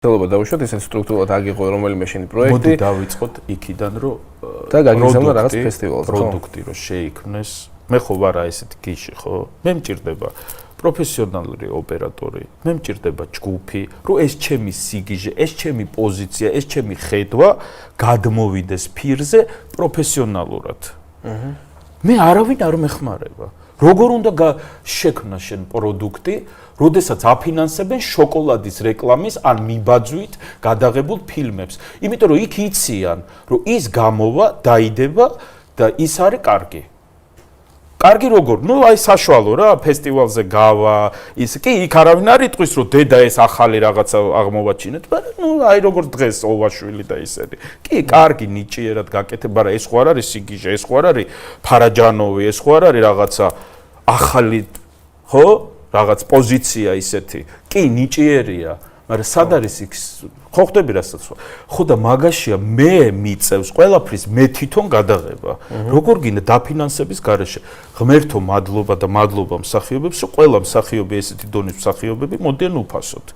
ხელობა დავუშვათ ესეთ სტრუქტურულად აგიღო რომელიმე შენი პროექტი. მოდი დავიწყოთ იქიდან რომ და გაგიზავნა რაღაც ფესტივალზე, ხო? პროდუქტი რომ შეიქმნეს. მე ხო ვარა ესეთი გიში, ხო? მე მჭირდება პროფესიონალური ოპერატორი, მე მჭირდება ჯგუფი, რომ ეს ჩემი სიგიჟე, ეს ჩემი პოზიცია, ეს ჩემი ხედვა გადმოვიდეს ფირზე პროფესიონალურად. მე არავინ არ მეხმარება. როგორ უნდა შექმნა შენ პროდუქტი, როდესაც აფინანსებენ შოკოლადის რეკლამის ან მიბაძვით გადაღებულ ფილმებს. იმიტომ რომ იქ იციან, რომ ის გამოვა, დაიდება და ის არის კარგი. კარგი როგორ? ნუ აი საშუალო რა, ფესტივალზე გავა, ის კი იქ არავინ არ იტყვის, რომ დედა ეს ახალი რაღაცა აღმოვაჩინეთ, მაგრამ ნუ აი როგორ დღეს ოვაშვილი და ისეთი. კი, კარგი ნიჭიერად გაკეთებ, მაგრამ ეს ხო არ არის სიგიჟე, ეს ხო არ არის ფარაჯანოვი, ეს ხო არ არის რაღაცა ახალი, ხო? რაღაც პოზიცია ისეთი. კი, ნიჭიერია, მაგრამ სად არის იქ? ხო ხდები რასაც? ხო და მაგაშია მე მიწევს ყველაფრის მე თვითონ გადაღება. როგორ გინდა დაფინანსების გარეშე? ღმერთო მადლობა და მადლობა მსახიობებს, რომ ყველა მსახიობი ესეთი დონის მსახიობები მოდიან უფასოდ.